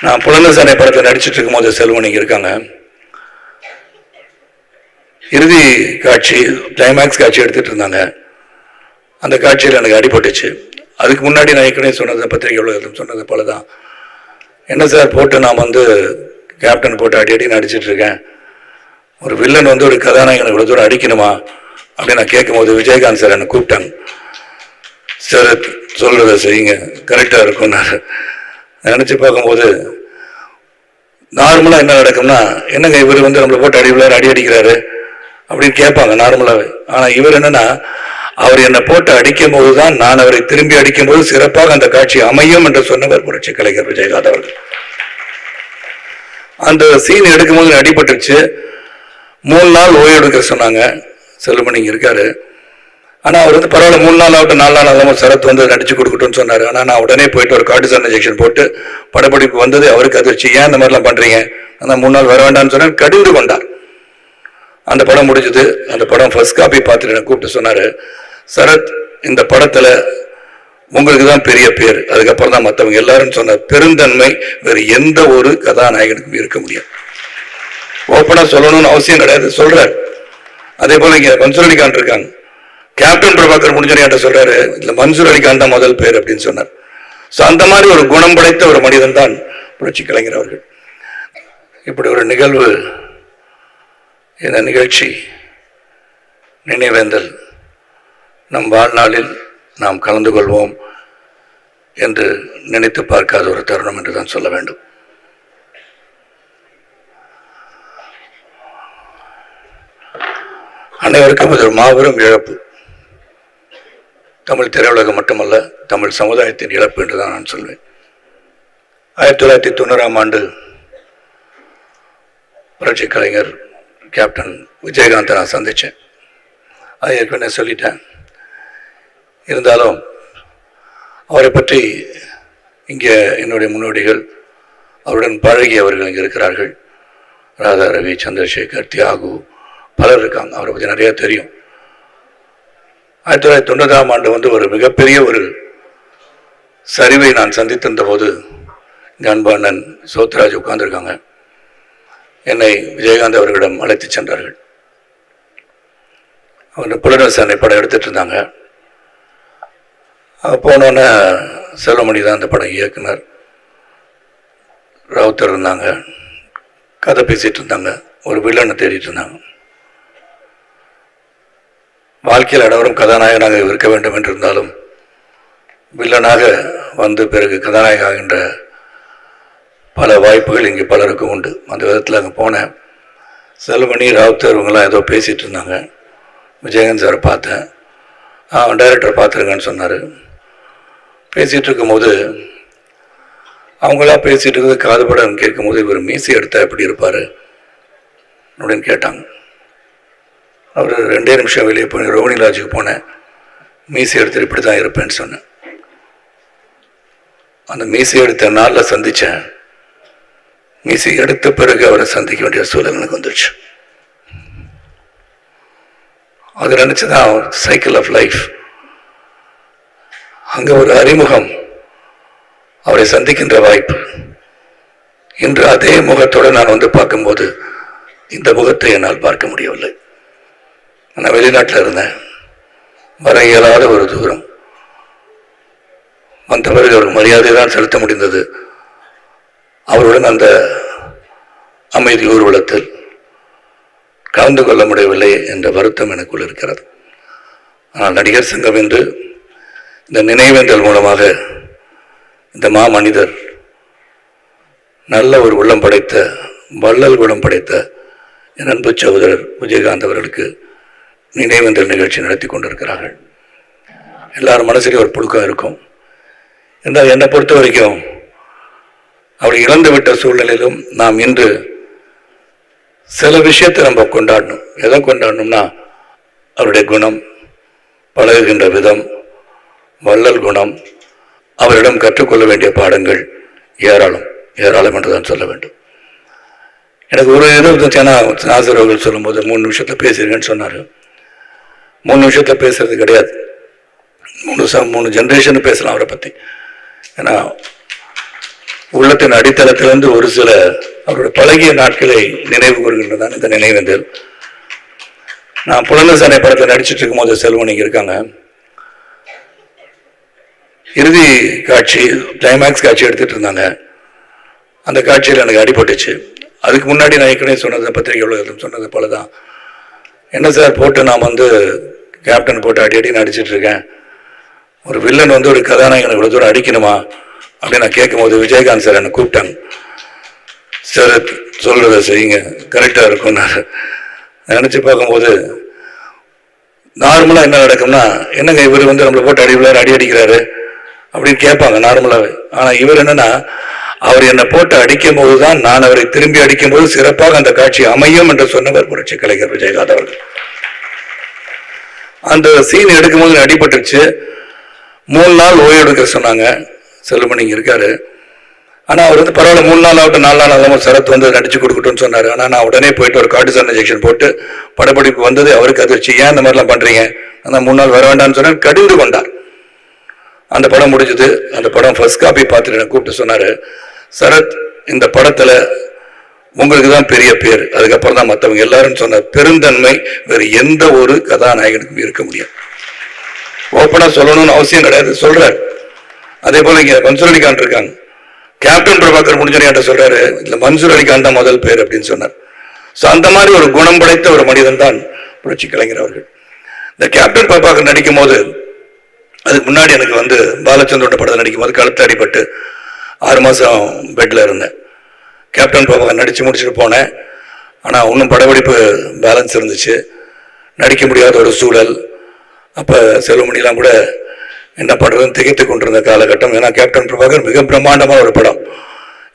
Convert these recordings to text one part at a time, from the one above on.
நான் புலனசாலை படத்தில் நடிச்சிட்டு இருக்கும் போது செல்வன் இங்கே இருக்காங்க. இறுதி காட்சி கிளைமேக்ஸ் காட்சி எடுத்துட்டு இருந்தாங்க. அந்த காட்சியில் எனக்கு அடிபட்டுச்சு. அதுக்கு முன்னாடி நான் ஏற்கனவே சொன்னது பத்திரிகை உலகத்தில் சொன்னது போல தான், என்ன சார் போட்டு நான் கேப்டன் போட்டு அடி நடிச்சிட்டு இருக்கேன், ஒரு வில்லன் ஒரு கதாநாயகனை இவ்வளோ தூரம் அடிக்கணுமா அப்படின்னு நான் கேட்கும்போது விஜயகாந்த் சார் என்னை கூப்பிட்டாங்க. சார் சொல்றதை செய்யுங்க, கரெக்டாக இருக்கும். நான் நினச்சி பார்க்கும்போது நார்மலாக என்ன நடக்கும்னா, என்னங்க இவர் நம்மளை போட்டு அடி அடிக்கிறாரு அப்படின்னு கேட்பாங்க நார்மலாகவே. ஆனால் இவர் என்னன்னா, அவர் என்னை போட்டு அடிக்கும் போது தான் நான் அவரை திரும்பி அடிக்கும் போது சிறப்பாக அந்த காட்சி அமையும் என்று சொன்னவர் புரட்சி கலைஞர் விஜயகாந்த் அவர்கள். அந்த சீன் எடுக்கும்போது அடிபட்டுருச்சு. 3 நாள் ஓய்வு எடுக்க சொன்னாங்க. செல்வமணி இருக்காரு. ஆனால் அவர் பரவாயில்ல 3 நாள் ஆகட்டும் 4 நாள் ஆகாமல் சரத் நடிச்சு கொடுக்கட்டும்னு சொன்னார். ஆனால் நான் உடனே போயிட்டு ஒரு கார்டிசான் இன்ஜெக்ஷன் போட்டு படப்பிடிப்பு வந்தது. அவருக்கு அதிர்ச்சி, ஏன் இந்த மாதிரிலாம் பண்ணுறீங்க, ஆனால் 3 நாள் வர வேண்டாம்னு சொன்னார். கடிந்து கொண்டார். அந்த படம் முடிஞ்சது. அந்த படம் ஃபர்ஸ்ட் காப்பி பார்த்துட்டு எனக்கு கூப்பிட்டு சொன்னார், சரத் இந்த படத்தில் உங்களுக்கு தான் பெரிய பேர், அதுக்கப்புறம் தான் மற்றவங்க எல்லாரும் சொன்ன பெருந்தன்மை வேறு எந்த ஒரு கதாநாயகனுக்கும் இருக்க முடியாது. ஓப்பனாக சொல்லணும்னு அவசியம் கிடையாது, சொல்கிறார். அதே போல் இங்கே மன்சூர் அலிகான் இருக்காங்க. கேப்டன் பிரபாகர் முடிஞ்சோன்னு சொல்றாரு, இதுல மன்சூர் அலிகான் தான் முதல் பேர் அப்படின்னு சொன்னார். ஸோ அந்த மாதிரி ஒரு குணம் படைத்த ஒரு மனிதன் தான் புரட்சி கலைஞர் அவர்கள். இப்படி ஒரு நிகழ்வு, இந்த நிகழ்ச்சி நினைவேந்தல் நம் வாழ்நாளில் நாம் கலந்து கொள்வோம் என்று நினைத்து பார்க்காத ஒரு தருணம் என்று தான் சொல்ல வேண்டும். அனைவருக்கும் இது ஒரு மாபெரும் இழப்பு. தமிழ் திரையுலகம் மட்டுமல்ல, தமிழ் சமுதாயத்தின் இழப்பு என்று தான் நான் சொல்வேன். 1990ஆம் ஆண்டு புரட்சி கலைஞர் கேப்டன் விஜயகாந்தை நான் சந்தித்தேன். அதை ஏற்கனவே சொல்லிட்டேன். இருந்தாலும் அவரை பற்றி இங்கே என்னுடைய முன்னோடிகள், அவருடன் பழகியவர்கள் இங்கே இருக்கிறார்கள். ராதா ரவி, சந்திரசேகர், தியாகு, பலர் இருக்காங்க. அவரை பற்றி நிறையா தெரியும். 1990ஆம் ஆண்டு ஒரு மிகப்பெரிய ஒரு சரிவை நான் சந்தித்திருந்த போது எங்கள் அன்பானன் சோத்ராஜ் உட்கார்ந்துருக்காங்க. என்னை விஜயகாந்த் அவர்களிடம் அழைத்து சென்றார்கள். அவர் புலனசாலை படம் எடுத்துட்டு இருந்தாங்க. போனோன்னே செல்வமணி தான் அந்த படம் இயக்குனர். ராவுத்தர் இருந்தாங்க, கதை பேசிகிட்டு இருந்தாங்க, ஒரு வில்லனை தேடிட்டு இருந்தாங்க. வாழ்க்கையில் அனைவரும் கதாநாயகனாக இருக்க வேண்டும் என்று இருந்தாலும் வில்லனாக வந்து பிறகு கதாநாயகன் ஆகின்ற பல வாய்ப்புகள் இங்கே பலருக்கும் உண்டு. அந்த விதத்தில் அங்கே போனேன். செல்வமணி, ராவுத்தர் இவங்கெல்லாம் ஏதோ பேசிகிட்டு இருந்தாங்க. விஜயகாந்த் சாரை பார்த்தேன். டைரக்டர் பார்த்துருங்கன்னு சொன்னார். பேசிகிட்டு இருக்கும்போது அவங்களா பேசிகிட்டு இருக்கிறது காது படம் கேட்கும்போது, இவர் மீசி எடுத்தால் எப்படி இருப்பார் அப்படின்னு கேட்டாங்க. அவர் 2 நிமிஷம் வெளியே போய் ரோஹிணி லாட்ஜுக்கு போனேன். மீசி எடுத்து இப்படி தான் இருப்பேன்னு சொன்னேன். அந்த மீசி எடுத்த நாளில் சந்தித்தேன். மீசி எடுத்த பிறகு அவரை சந்திக்க வேண்டிய சூழல் எனக்கு வந்துடுச்சு. அது நினச்சிதான் சைக்கிள் ஆஃப் லைஃப். அங்கே ஒரு அறிமுகம், அவரை சந்திக்கின்ற வாய்ப்பு. இன்று அதே முகத்தோடு நான் பார்க்கும்போது இந்த முகத்தை என்னால் பார்க்க முடியவில்லை. நான் வெளிநாட்டில் இருந்தேன், வர இயலாத ஒரு தூரம். வந்த பிறகு ஒரு மரியாதை தான் செலுத்த முடிந்தது. அவருடன் அந்த அமைதி ஊர்வலத்தில் கலந்து கொள்ள முடியவில்லை என்ற வருத்தம் எனக்குள் இருக்கிறது. ஆனால் நடிகர் சங்கம் என்று இந்த நினைவேந்தல் மூலமாக இந்த மாமனிதர், நல்ல ஒரு உள்ளம் படைத்த, வள்ளல் குணம் படைத்த என் அன்பு சகோதரர் விஜயகாந்த் அவர்களுக்கு நினைவேந்தல் நிகழ்ச்சி நடத்தி கொண்டிருக்கிறார்கள். எல்லாரும் மனசிலே ஒரு புழுக்கம் இருக்கும். என்றால் என்னை பொறுத்த வரைக்கும் அவர் இழந்துவிட்ட சூழ்நிலையிலும் நாம் இன்று சில விஷயத்தை நம்ம கொண்டாடணும். எதை கொண்டாடணும்னா அவருடைய குணம், பழகுகின்ற விதம், வள்ளல் குணம், அவரிடம் கற்றுக்கொள்ள வேண்டிய பாடங்கள் ஏராளம் ஏராளம் என்று தான் சொல்ல வேண்டும். எனக்கு ஒரு நாசர் அவர்கள் சொல்லும்போது 3 நிமிஷத்தில் பேசுறீங்கன்னு சொன்னார். 3 நிமிஷத்தில் பேசுறது கிடையாது, 3 ஜென்ரேஷன் பேசலாம் அவரை பற்றி. ஏன்னா உள்ளத்தின் அடித்தளத்திலிருந்து ஒரு சில அவருடைய பழகிய நாட்களை நினைவு கூறுகின்றதான் இந்த நினைவேந்தல். நான் புலனசாலை படத்தில் நடிச்சிட்டு இருக்கும் போது செல்வனிங்க இருக்காங்க. இறுதி காட்சி கிளைமேக்ஸ் காட்சி எடுத்துட்டு இருந்தாங்க. அந்த காட்சியில் எனக்கு அடிபட்டுச்சு. அதுக்கு முன்னாடி நான் ஏற்கனவே சொன்னது பத்திரிகை உலகத்தில் சொன்னது போல தான், என்ன சார் போட்டு நான் கேப்டன் போட்டு அடி நடிச்சிட்டு இருக்கேன், ஒரு வில்லன் ஒரு கதாநாயகனை இவ்வளோ தூரம் அடிக்கணுமா அப்படின்னு நான் கேட்கும்போது விஜயகாந்த் சார் என்னை கூப்பிட்டாங்க. சார் சொல்றத செய்யுங்க, கரெக்டாக இருக்கும். நான் நினச்சி பார்க்கும்போது நார்மலாக என்ன நடக்கும்னா, என்னங்க இவர் நம்மளை போட்டு அடி அடிக்கிறாரு அப்படின்னு கேட்பாங்க நார்மலாகவே. ஆனால் இவர் என்னன்னா, அவர் என்னை போட்டு அடிக்கும் போது தான் நான் அவரை திரும்பி அடிக்கும் போது சிறப்பாக அந்த காட்சி அமையும் என்று சொன்னவர் புரட்சி கலைஞர் விஜயகாந்த் அவர்கள். அந்த சீன் எடுக்கும் போது அடிபட்டுருச்சு. 3 நாள் ஓய்வு எடுக்க சொன்னாங்க. செல்லுமணி இருக்காரு. ஆனால் அவர் பரவாயில்ல 3 நாள் ஆகட்டும் 4 நாள் ஆகாமல் சரத் நடிச்சு கொடுக்கட்டும்னு சொன்னார். ஆனால் நான் உடனே போயிட்டு ஒரு கார்டிசான் இன்ஜெக்ஷன் போட்டு படப்பிடிப்பு வந்தது. அவருக்கு அதிர்ச்சி, ஏன் இந்த மாதிரிலாம் பண்ணுறீங்க, ஆனால் 3 நாள் வர வேண்டாம்னு சொன்னார். கடிந்து கொண்டார். அந்த படம் முடிஞ்சது. அந்த படம் ஃபர்ஸ்ட் காப்பி பார்த்துட்டு எனக்கு கூப்பிட்டு சொன்னார், சரத் இந்த படத்தில் உங்களுக்கு தான் பெரிய பேர், அதுக்கப்புறம் தான் மற்றவங்க எல்லாரும் சொன்ன பெருந்தன்மை வேறு எந்த ஒரு கதாநாயகனுக்கும் இருக்க முடியாது. ஓப்பனாக சொல்லணும்னு அவசியம் கிடையாது, சொல்றாரு. அதே போல இங்க மன்சூர் அலிகான் இருக்காங்க. கேப்டன் பிரபாகர் முடிஞ்ச சொல்றாரு, இல்ல மன்சூர் அலிகான் தான் முதல் பேர் அப்படின்னு சொன்னார். ஸோ அந்த மாதிரி ஒரு குணம் படைத்த ஒரு மனிதன் தான் புரட்சி கலைஞர் அவர்கள். இந்த கேப்டன் பிரபாகர் நடிக்கும் போது, அதுக்கு முன்னாடி எனக்கு பாலச்சந்திரோட படத்தில் நடிக்கும் போது கழுத்து அடிபட்டு 6 மாதம் பெட்டில் இருந்தேன். கேப்டன் பிரபாகர் நடித்து முடிச்சுட்டு போனேன். ஆனால் இன்னும் படப்பிடிப்பு பேலன்ஸ் இருந்துச்சு, நடிக்க முடியாத ஒரு சூழல். அப்போ செல்வமணிலாம் கூட என்ன பண்ணுறதுன்னு திகைத்து கொண்டிருந்த காலகட்டம். ஏன்னா கேப்டன் பிரபாகர் மிக பிரம்மாண்டமான ஒரு படம்.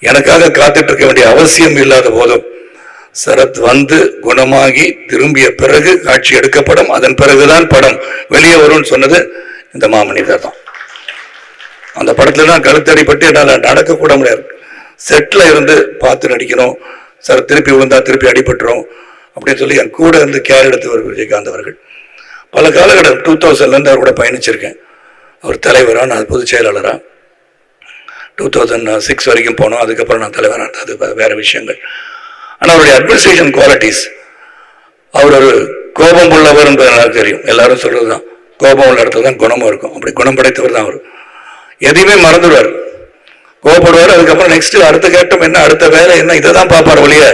எனக்காக காத்துட்டு இருக்க வேண்டிய அவசியம் இல்லாத போதும் சரத் குணமாகி திரும்பிய பிறகு காட்சி எடுக்கப்படும், அதன் பிறகுதான் படம் வெளியே வரும்னு சொன்னது இந்த மாமனிதர் தான். அந்த படத்துல தான் கழுத்தடிப்பட்டு என்னால் நடக்கக்கூட முடியாது. செட்டில் இருந்து பார்த்து நடிக்கணும், சார் திருப்பி விழுந்தா திருப்பி அடிபட்டுரும் அப்படின்னு சொல்லி என் கூட இருந்து கேர் எடுத்தவர் விஜயகாந்த் அவர்கள். பல காலகட்டம் 2000 அவர் கூட பயணிச்சிருக்கேன். அவர் தலைவராக, நான் பொதுச் செயலாளராக 2006 வரைக்கும் போனோம். அதுக்கப்புறம் நான் தலைவராக, அது வேற விஷயங்கள். ஆனால் அவருடைய அட்மினிஸ்ட்ரேஷன் குவாலிட்டிஸ், அவர் ஒரு கோபம் உள்ளவர் என்பது எனக்கு தெரியும். எல்லாரும் சொல்றது தான், கோபம் உள்ள இடத்துல தான் குணமும் இருக்கும். அப்படி குணம் படைத்தவர் தான் அவர். எதையுமே மறந்துடுவார், கோபப்படுவார். அதுக்கப்புறம் நெக்ஸ்ட் அடுத்த கேட்டம் என்ன, அடுத்த வேலை என்ன, இதை தான் பார்ப்பார் ஒழிய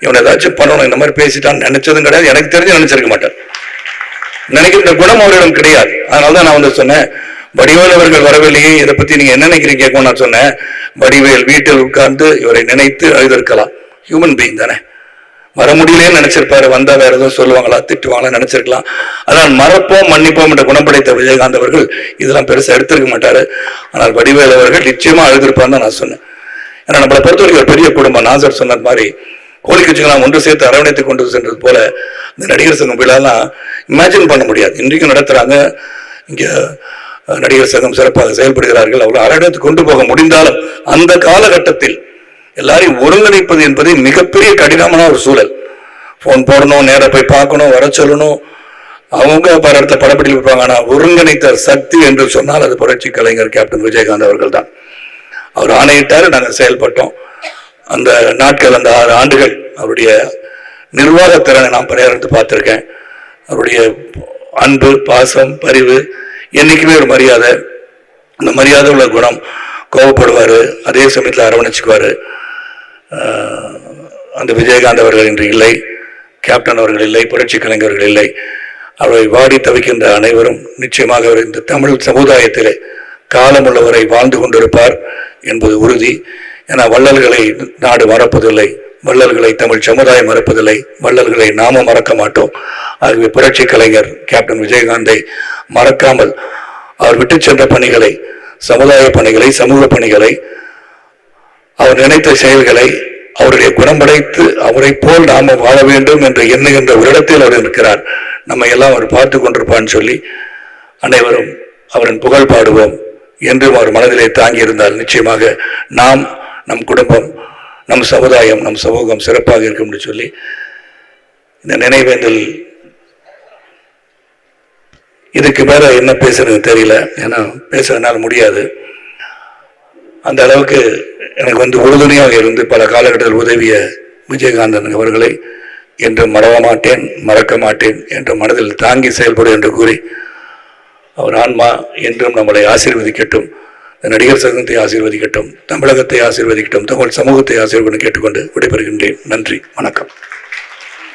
இவன் ஏதாச்சும் பண்ணணும் இந்த மாதிரி பேசிட்டான்னு நினைச்சதும் கிடையாது. எனக்கு தெரிஞ்சு நினைச்சிருக்க மாட்டார். நினைக்கிற குணம் அவரிடம் கிடையாது. அதனால்தான் நான் சொன்னேன், வடிவேல் அவர்கள் வரவில்லையே, இதை பத்தி நீங்க என்ன நினைக்கிறீங்க கேட்கும். நான் சொன்னேன், வடிவேல் வீட்டில் உட்கார்ந்து இவரை நினைத்து அழுதிருக்கலாம். ஹியூமன் பீயிங் தானே, வர முடியலேன்னு நினைச்சிருப்பாரு. வந்தா வேற எதுவும் சொல்லுவாங்களா, திட்டுவாங்களா நினைச்சிருக்கலாம். அதான் மறப்போம் மன்னிப்போம் என்ற குணப்படைத்த விஜயகாந்த் அவர்கள் இதெல்லாம் பெருசா எடுத்திருக்க மாட்டாரு. ஆனால் வடிவேல் அவர்கள் நிச்சயமா அழுதிருப்பான்னு தான் நான் சொன்னேன். ஏன்னா நம்மளை பொறுத்தவரைக்கும் ஒரு பெரிய குடும்பம். நாசர் சொன்னது மாதிரி கோழி கட்சிகளாம் ஒன்று சேர்த்து அரவணைத்து கொண்டு சென்றது போல இந்த நடிகர் சங்கம் விழாலாம் இமேஜின் பண்ண முடியாது. இன்றைக்கும் நடத்துறாங்க. இங்க நடிகர் சங்கம் சிறப்பாக செயல்படுகிறார்கள். அவ்வளவு அரவணைத்து கொண்டு போக முடிந்தாலும் அந்த காலகட்டத்தில் எல்லாரையும் ஒருங்கிணைப்பது என்பது மிகப்பெரிய கடினமான ஒரு சூழல். போன் போடணும், நேர போய் பார்க்கணும், வர சொல்லணும், அவங்க பல இடத்துல படப்பிடிப்பு இருப்பாங்க. ஆனால் ஒருங்கிணைத்த சக்தி என்று சொன்னால் அது புரட்சி கலைஞர் கேப்டன் விஜயகாந்த் அவர்கள் தான். அவர் ஆணையிட்டாரு, நாங்கள் செயல்பட்டோம். அந்த நாட்கள், அந்த 6 ஆண்டுகள் அவருடைய நிர்வாகத்திறனை நான் பரியாரத்து பார்த்திருக்கேன். அவருடைய அன்பு, பாசம், பரிவு, என்னைக்குமே ஒரு மரியாதை. அந்த மரியாதை உள்ள குணம். கோவப்படுவார், அதே சமயத்தில் அரவணைச்சுக்குவார். அந்த விஜயகாந்த் அவர்கள் இன்று இல்லை, கேப்டன் அவர்கள் இல்லை, புரட்சி கலைஞர்கள் இல்லை. அவரை வாடி தவிக்கின்ற அனைவரும் நிச்சயமாக அவர் இந்த தமிழ் சமுதாயத்திலே காலமுள்ளவரை வாழ்ந்து கொண்டிருப்பார் என்பது உறுதி. ஏன்னா வள்ளல்களை நாடு மறப்பதில்லை, வள்ளல்களை தமிழ் சமுதாயம் மறப்பதில்லை, வள்ளல்களை நாம மறக்க மாட்டோம். ஆகவே புரட்சி கலைஞர் கேப்டன் விஜயகாந்தை மறக்காமல் அவர் விட்டு சென்ற பணிகளை, சமுதாய பணிகளை, சமூக பணிகளை, அவர் நினைத்த செயல்களை, அவருடைய குணம்படைத்து அவரை போல் நாம வாழ வேண்டும் என்று எண்ணுகின்ற ஒரு இடத்தில் அவர் இருக்கிறார். நம்ம எல்லாம் அவர் பார்த்து கொண்டிருப்பான்னு சொல்லி அனைவரும் அவரின் புகழ் பாடுவோம் என்றும் அவர் மனதிலே தாங்கி இருந்தால் நிச்சயமாக நாம், நம் குடும்பம், நம் சமுதாயம், நம் சமூகம் சிறப்பாக இருக்கும் என்று சொல்லி இந்த நினைவேந்தல் இதுக்கு மேல என்ன பேசுறது தெரியல. ஏன்னா பேசுறதுனால முடியாது. அந்த அளவுக்கு எனக்கு உறுதுணையாக இருந்து பல காலகட்டத்தில் உதவிய விஜயகாந்தன் அவர்களை என்றும் மறக்க மாட்டேன் என்ற மனதில் தாங்கி செயல்படும் என்று கூறி அவர் ஆன்மா என்றும் நம்மளை ஆசீர்வதிக்கட்டும், நடிகர் சங்கத்தை ஆசீர்வதிக்கட்டும், தமிழகத்தை ஆசீர்வதிக்கட்டும், தமிழ் சமூகத்தை ஆசீர்வதிக்கட்டும் கேட்டுக்கொண்டு விடைபெறுகின்றேன். நன்றி, வணக்கம்.